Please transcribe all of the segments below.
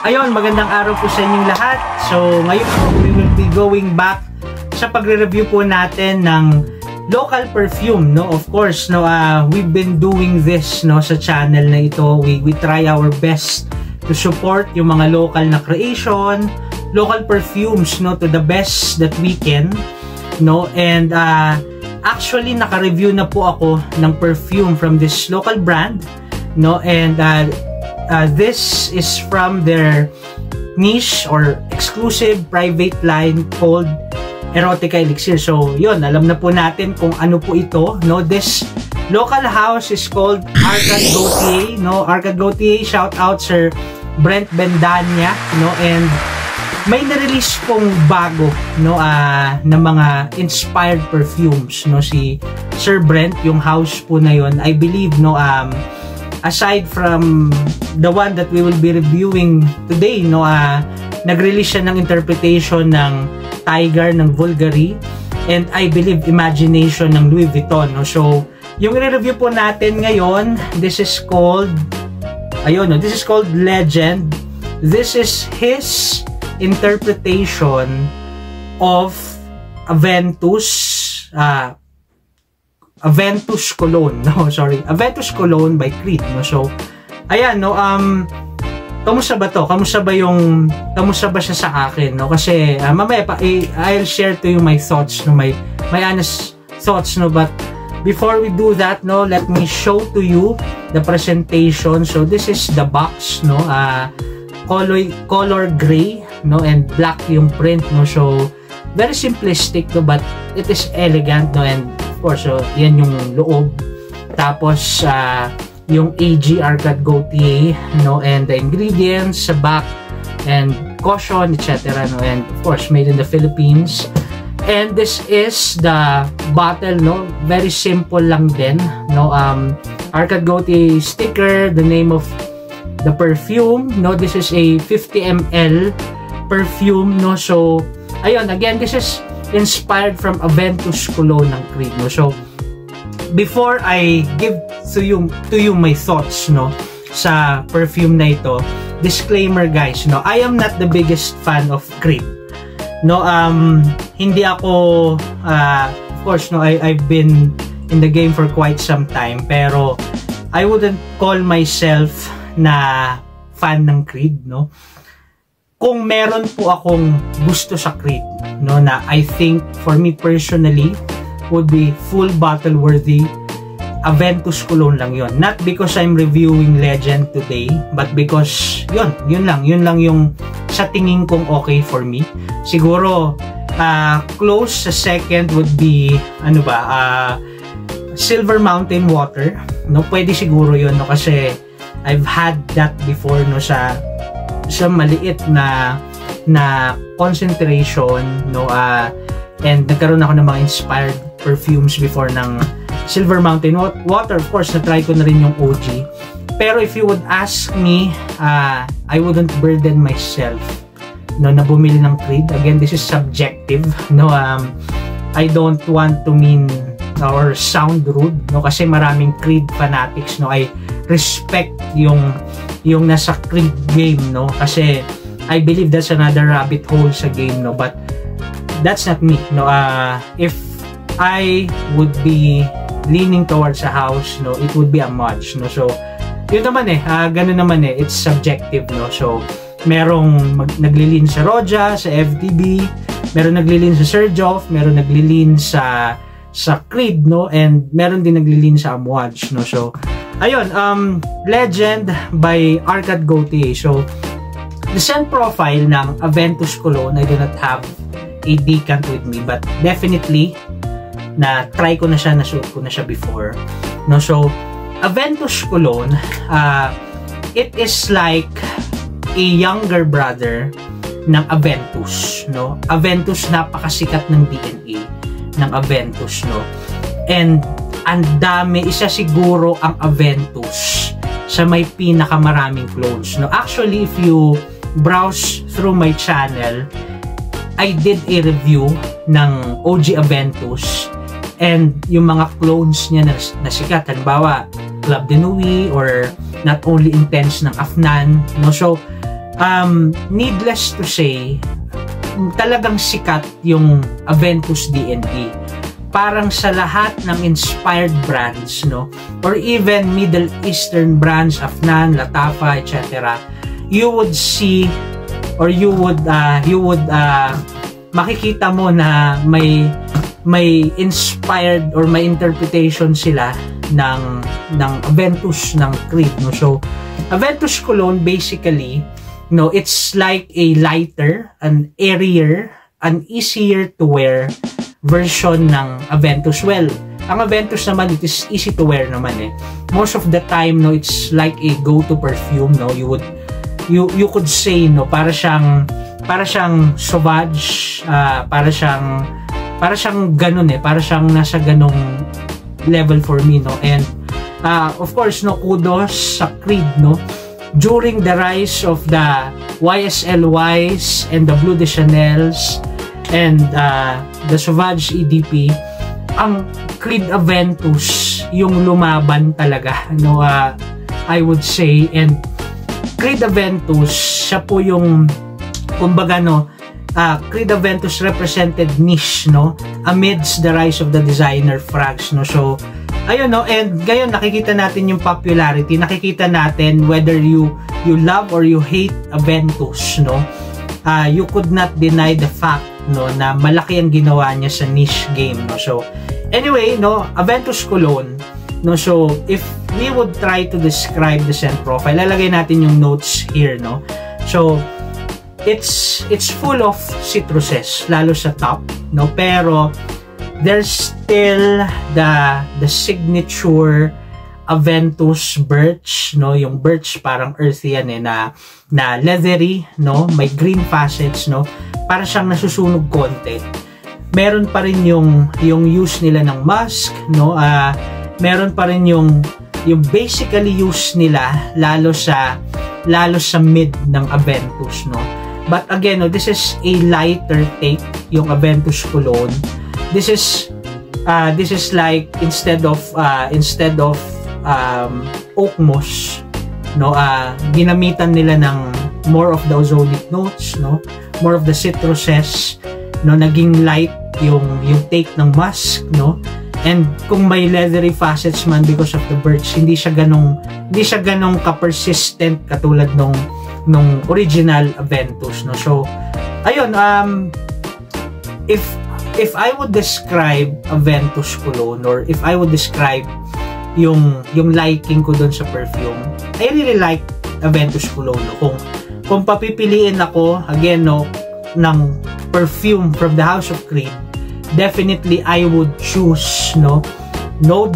Ayun, magandang araw po sa inyong lahat. So, ngayon po, we will be going back sa pagre-review po natin ng local perfume, no? Of course, no, we've been doing this, no, sa channel na ito. We try our best to support yung mga local na creation, local perfumes, no, to the best that we can, no? And actually, naka-review na po ako ng perfume from this local brand, no? And this is from their niche or exclusive private line called Erotica Elixir. So, yun, alam na po natin kung ano po ito, no? This local house is called Arcade Gauthier, no? Arcade Gauthier, shout out Sir Brent Bendania, no? And may na-release pong bago, no, na mga inspired perfumes, no? Si Sir Brent, yung house po na yun, I believe, no, aside from the one that we will be reviewing today, no, nag-release siya ng interpretation ng Tiger ng Bulgari, and I believe Imagination ng Louis Vuitton, no. So, yung i-review po natin ngayon, this is called, ayun, no, this is called Legend. This is his interpretation of Aventus Cologne, no, sorry, Aventus Cologne by Creed, no. So, ayan, no, kamusta ba to? Kamusta ba siya sa akin, no? Kasi mamaya pa I'll share to you my thoughts, no, my honest thoughts, no. But before we do that, no, let me show to you the presentation. So this is the box, no, color gray, no, and black yung print, no. So very simplistic, no, but it is elegant, no. And of course, so yan yung loob. Tapos yung AG Arcade Gauthier, no, and the ingredients sa back, and caution, etc., no, and of course made in the Philippines. And this is the bottle, no, very simple lang din, no. Arcade Gauthier sticker, the name of the perfume, no, this is a 50 ml perfume, no. So ayun, again, this is inspired from Aventus Cologne ng Creed, no. So before I give to you my thoughts, no, sa perfume na ito, disclaimer guys, no, I am not the biggest fan of Creed, no. Hindi ako of course, no, I've been in the game for quite some time, pero I wouldn't call myself na fan ng Creed, no. Kung meron po akong gusto sa Creed, no, na I think for me personally would be full bottle worthy, Aventus Cologne lang yon. Not because I'm reviewing Legend today, but because yun lang yung sa tingin kong okay for me. Siguro close sa second would be ano ba, Silver Mountain Water, no. Pwede siguro yun, no, kasi I've had that before, no, sa maliit na concentration, no, and nagkaroon ako ng mga inspired perfumes before ng Silver Mountain Water. Of course, na-try ko na rin yung OG. Pero if you would ask me, I wouldn't burden myself, no, na bumili ng Creed. Again, this is subjective, no. I don't want to mean or sound rude, no, kasi maraming Creed fanatics, no. I respect yung nasa Creed game, no, kasi I believe that's another rabbit hole sa game, no. But that's not me, no. If I would be leaning towards a house, no, it would be a Mudge, no. So yun naman ganun naman it's subjective, no. So merong naglilin sa Roja, sa FTB, meron naglilin sa Serjoff, meron naglilin sa Creed, no, and meron din naglilin sa Amouage, no. So ayun, Legend by Arcade Gauthier. So the scent profile ng Aventus Cologne, I do not have a decant with me, but definitely na try ko na siya, na-shoot ko na siya before, no. So Aventus Cologne, it is like a younger brother ng Aventus, no. Aventus, napakasikat ng DNA ng Aventus, no, and ang dami, isa siguro ang Aventus sa may pinakamaraming clones, no. Actually, if you browse through my channel, I did a review ng OG Aventus and yung mga clones niya na sikat, halimbawa Club de Nuit or not only Intense ng Afnan, no. So needless to say, talagang sikat yung Aventus D&D. Parang sa lahat ng inspired brands, no, or even Middle Eastern brands, Afnan, Latafa, etc., you would see or you would makikita mo na may inspired or may interpretation sila ng Aventus ng Creed, no. So Aventus Cologne basically, no, it's like a lighter, an airier, an easier to wear version ng Aventus. Well, ang Aventus naman, it is easy to wear naman eh. Most of the time, no, it's like a go-to perfume, no. You could say, no, para siyang Sauvage, para siyang ganun eh, para siyang nasa ganung level for me, no. And of course, no, kudos sa Creed, no. During the rise of the YSLYs and the Bleu de Chanels and the Sauvage EDP, ang Creed Aventus yung lumaban talaga, no, I would say. And Creed Aventus, siya po yung, kumbaga, no, Creed Aventus represented niche, no, amidst the rise of the designer frags, no. So ayun, no, and ngayon nakikita natin yung popularity, nakikita natin whether you love or you hate Aventus, no. You could not deny the fact, no, na malaki ang ginawa niya sa niche game, no. So anyway, no, Aventus Cologne, no. So if we would try to describe the scent profile, lalagay natin yung notes here, no. So it's full of citruses, lalo sa top, no, pero there's still the signature Aventus birch, no, yung birch parang earthy yan eh, na leathery, no, may green facets, no, para siyang nasusunog konti. Meron pa rin yung use nila ng musk, no, meron pa rin yung basically use nila lalo sa mid ng Aventus, no. But again, no, this is a lighter take, yung Aventus Cologne. This is like instead of oak moss, no, ginamitan nila ng more of the ozonic notes, no, more of the citruses, no, naging light yung take ng musk, no. And kung may leathery facets man because of the birch, hindi siya ganong ka-persistent katulad nung original Aventus, no. So ayun, if I would describe Aventus Cologne, or if I would describe yung liking ko dun sa perfume, I really like Aventus Cologne, no. Kung papipiliin ako again, no, ng perfume from the House of Creed, definitely I would choose, no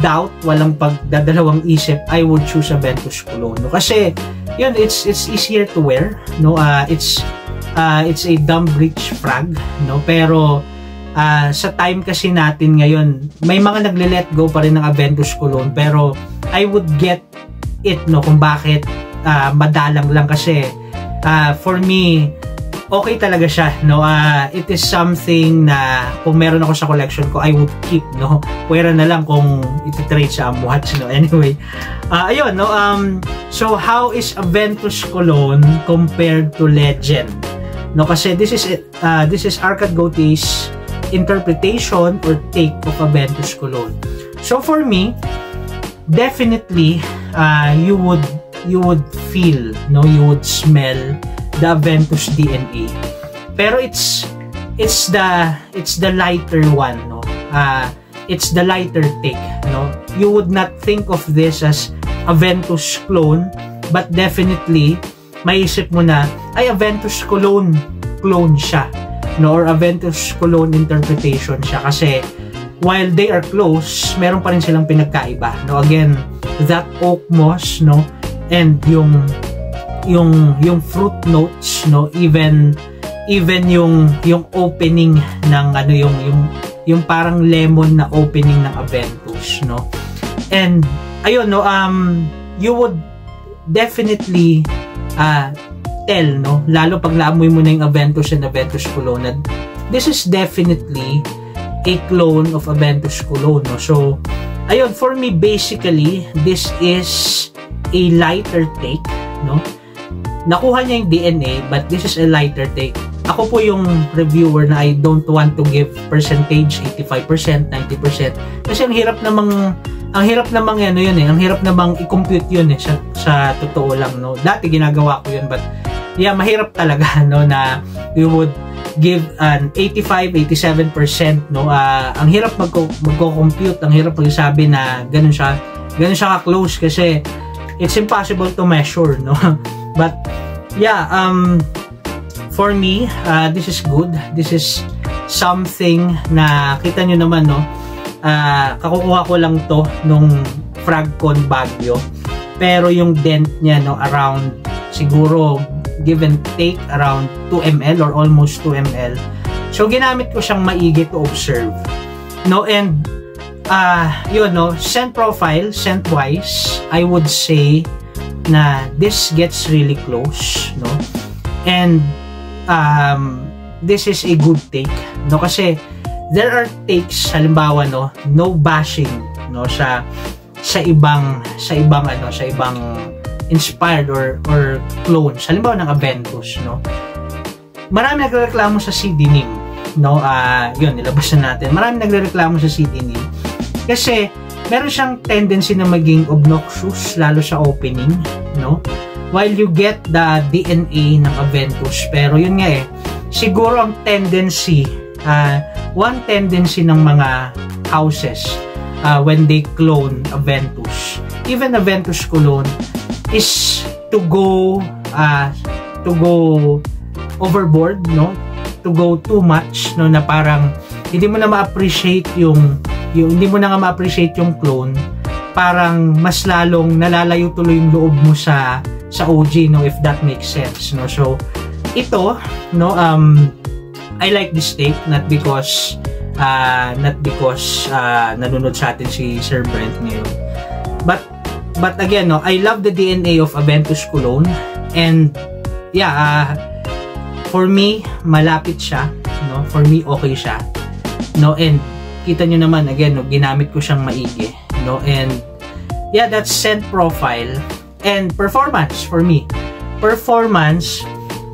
doubt, walang pagdadalawang isip, I would choose Aventus Cologne, no. Kasi yun, it's easier to wear, no. It's a dumb breech frag, no, pero sa time kasi natin ngayon, may mga nagle-let go pa rin ng Aventus Cologne, pero I would get it, no, kung bakit madalang lang, kasi for me, okay talaga siya, no. It is something na kung meron ako sa collection ko, I would keep, no. Pwera na lang kung iti-trade sa Amwats, no. Anyway, ayun, no. So how is Aventus Cologne compared to Legend, no? Kasi this is Arcade Gautier's interpretation or take of Aventus Cologne. So for me, definitely you would feel, no, you would smell the Aventus DNA, pero it's the lighter one, no. It's the lighter take, no. You would not think of this as Aventus clone, but definitely maiisip mo na ay Aventus clone siya, no, or Aventus Cologne interpretation siya, kasi while they are close, meron pa rin silang pinagkaiba, no. Again, that oak moss, no, and yung fruit notes, no, even yung opening ng ano, yung parang lemon na opening ng Aventus, no. And ayun, no, you would definitely tell, no, lalo pag naamoy mo na yung Aventus and Aventus Cologne, this is definitely a clone of Aventus Cologne, no. So ayun, for me basically this is a lighter take, no. nakuha niya yung DNA, but this is a lighter take. Ako po yung reviewer na I don't want to give percentage 85%, 90% kasi ang hirap namang ano yun eh, ang hirap namang i-compute yun eh sa totoo lang, no. Dati ginagawa ko yun, but yeah, mahirap talaga, no, na you would give an 85-87%, no. Ang hirap magko-compute, ang hirap magsabi na ganun siya ka-close kasi it's impossible to measure, no. But yeah, for me, this is good. This is something na kita nyo naman, no. Kakukuha ko lang to nung Fragcon Baguio, pero yung dent niya, no, around siguro give and take around 2 ml or almost 2 ml. So ginamit ko siyang maigi to observe, no. And yun, no, scent profile, scent wise, I would say na this gets really close, no. And this is a good take, no, kasi there are takes, halimbawa, no bashing, no, sa ibang inspired or clones, halimbawa ng Aventus, no. Marami nagrereklamo sa CD NIM, no. Yun, nilabas na natin. Marami nagrereklamo sa CD NIM kasi meron siyang tendency na maging obnoxious lalo sa opening, no. While you get the DNA ng Aventus, pero yun nga eh, siguro ang tendency, one tendency ng mga houses when they clone Aventus, even Aventus clone, is to go overboard, no, to go too much, no, na parang hindi mo na ma-appreciate yung clone, parang mas lalong nalalayo tuloy yung loob mo sa OG, no, if that makes sense, no. So ito, no, I like this take, not because nanonood sa atin si Sir Brent ngayon, but again, no, I love the DNA of Aventus Cologne, and yeah, for me malapit siya, no, for me okay siya, no. And kita nyo naman, again, no, ginamit ko siyang maigi, no. And yeah, that's scent profile. And performance, for me,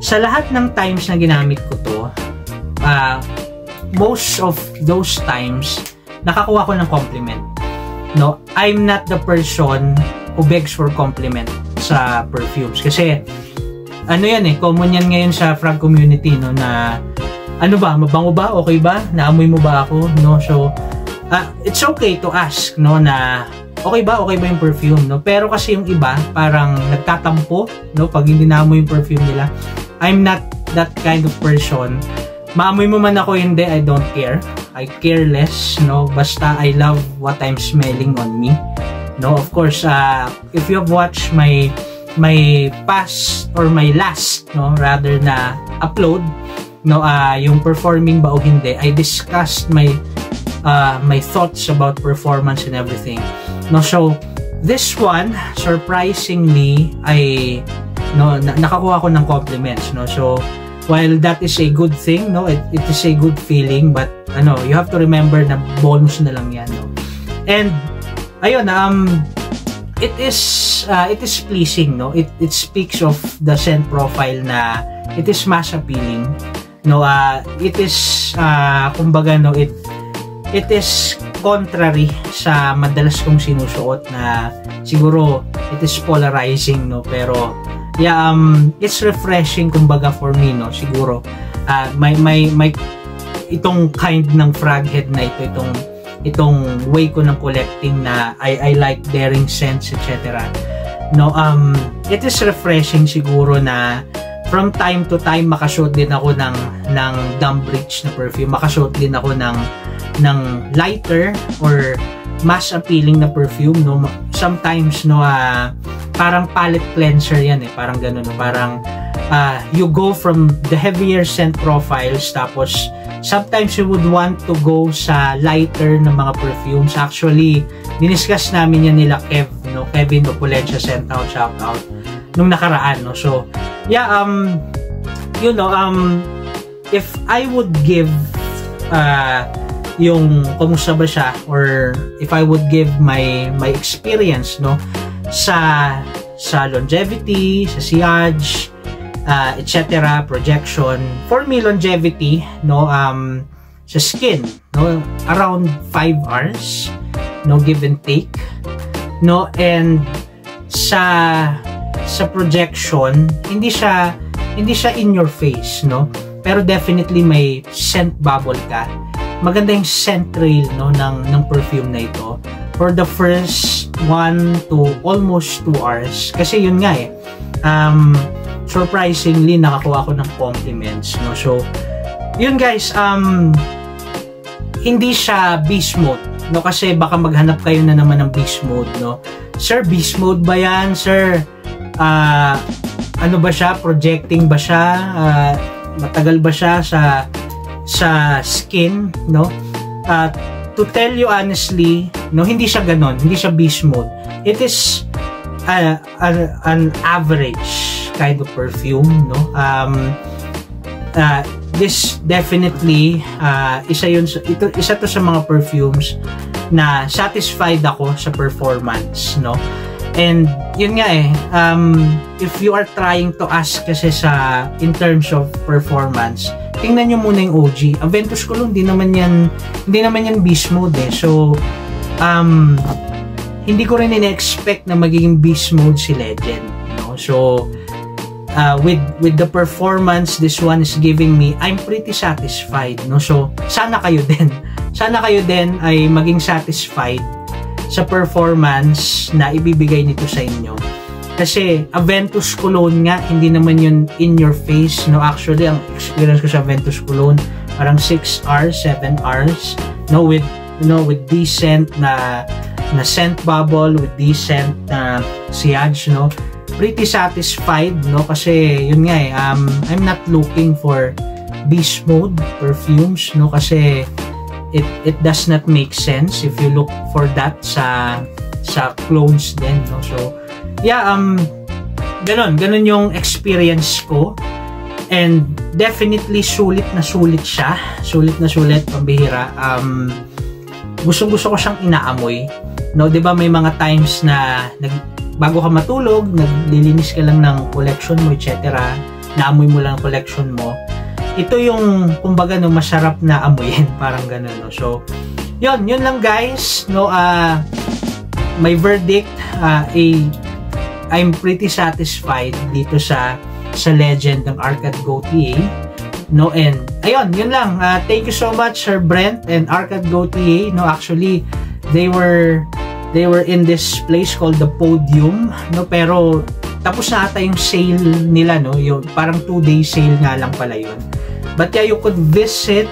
sa lahat ng times na ginamit ko to, most of those times nakakuha ko ng compliment, no. I'm not the person who begs for compliment sa perfumes kasi ano yan eh, common yan ngayon sa frag community, no, na ano ba, mabango ba, okay ba, naamoy mo ba ako, no. So it's okay to ask, no, na okay ba yung perfume, no. Pero kasi yung iba parang nagtatampo, no, pag hindi naamoy yung perfume nila. I'm not that kind of person. Maamoy mo man ako, hindi, I don't care. I care less, no. Basta I love what I'm smelling on me, no. Of course, if you have watched my past or my last, no, rather na upload, no, yung performing ba o hindi, I discussed my thoughts about performance and everything, no. So this one, surprisingly, nakakuha ko ng compliments, no. So while that is a good thing, no, it is a good feeling, but you have to remember na bonus na lang yan, no. And ayun, it is pleasing, no. It speaks of the scent profile na it is mass appealing, no. It is kumbaga, no, it is contrary sa madalas kong sinusuot na siguro it is polarizing, no. Pero yeah, it's refreshing kumbaga for me, no. Siguro may itong kind ng frag head na itong way ko ng collecting na I like daring scents, etc. No, it is refreshing siguro na from time to time makashoot din ako ng Dumbridge na perfume, makashoot din ako ng lighter or mass appealing na perfume, no. Sometimes, no, parang palette cleanser yan eh, parang ganun, no? Parang you go from the heavier scent profiles, tapos sometimes you would want to go sa lighter na mga perfumes. Actually, diniscuss namin yan nila Kev, no, Kevin Opulencia, sent out, shout out nung nakaraan, no. So yeah, you know, if I would give yung kumusta ba siya, or if I would give my experience, no, sa longevity, sa sillage, etc. projection. For me, longevity, no, sa skin, no, around 5 hours, no, give and take, no, and sa projection, hindi siya in your face, no, pero definitely may scent bubble ka. Maganda yung scent trail, no, ng perfume na ito for the first 1 to almost 2 hours, kasi yun nga surprisingly nakakuha ko ng compliments, no. So yun guys, hindi siya beast mode, no, kasi baka maghanap kayo na naman ng beast mode, no. Sir, beast mode ba yan, sir? Ano ba siya? Projecting ba siya? Matagal ba siya sa skin, no? To tell you honestly, no, hindi siya ganon, hindi siya beast mode. It is an average kind of perfume, no. This definitely isa to sa mga perfumes na satisfied ako sa performance, no. And yun nga if you are trying to ask kasi in terms of performance, tingnan nyo muna yung OG. Aventus Cologne, hindi naman yan beast mode So hindi ko rin in-expect na magiging beast mode si Legend, no. So with the performance this one is giving me, I'm pretty satisfied, no. So sana kayo din ay maging satisfied sa performance na ibibigay nito sa inyo, kasi Aventus Cologne nga, hindi naman yun in your face, no. Actually ang experience ko sa Aventus Cologne parang 6 hours, 7 hours, no, with decent na scent bubble, with decent na sillage, no. Pretty satisfied, no, kasi yun nga I'm not looking for beast mode perfumes, no, kasi it does not make sense if you look for that sa clones din, no. So yeah, ganon yung experience ko, and definitely sulit na sulit siya, pambihira. Gusto ko siyang inaamoy, no. 'Di ba may mga times na bago ka matulog, naglilinis ka lang ng collection mo, etc. Naamoy mo lang ang collection mo. Ito yung kumbaga no, masarap na amuyin, parang gano'n, no. So yun lang guys, no. My verdict, I'm pretty satisfied dito sa Legend ng Arcad Gauthier, no. And ayun, yun lang. Thank you so much Sir Brent and Arcad Gauthier, no. Actually they were in this place called the Podium, no, pero tapos na ata yung sale nila, no. Yung parang 2-day sale nga lang pala yun. But yeah, you could visit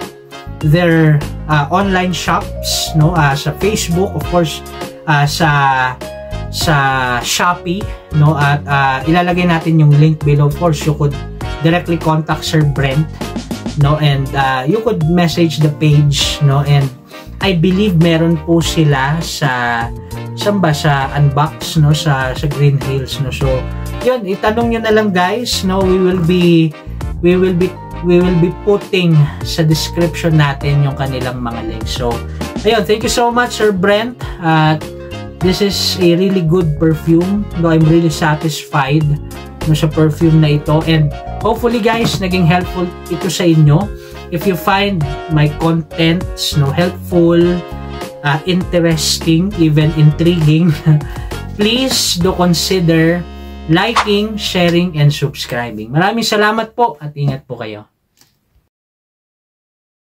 their online shops, no, sa Facebook, of course, sa Shopee, no, at ilalagay natin yung link below. Of course, you could directly contact Sir Brent, no, and you could message the page, no, and I believe meron po sila sa Unbox, no, sa Green Hills, no. So yun, itanong nyo na lang guys, no. We will be putting sa description natin yung kanilang mga links. So ayun, thank you so much Sir Brent. This is a really good perfume, no. I'm really satisfied, no, sa perfume na ito, and hopefully guys naging helpful ito sa inyo. If you find my contents, no, helpful, interesting, even intriguing, please do consider liking, sharing, and subscribing. Maraming salamat po at ingat po kayo.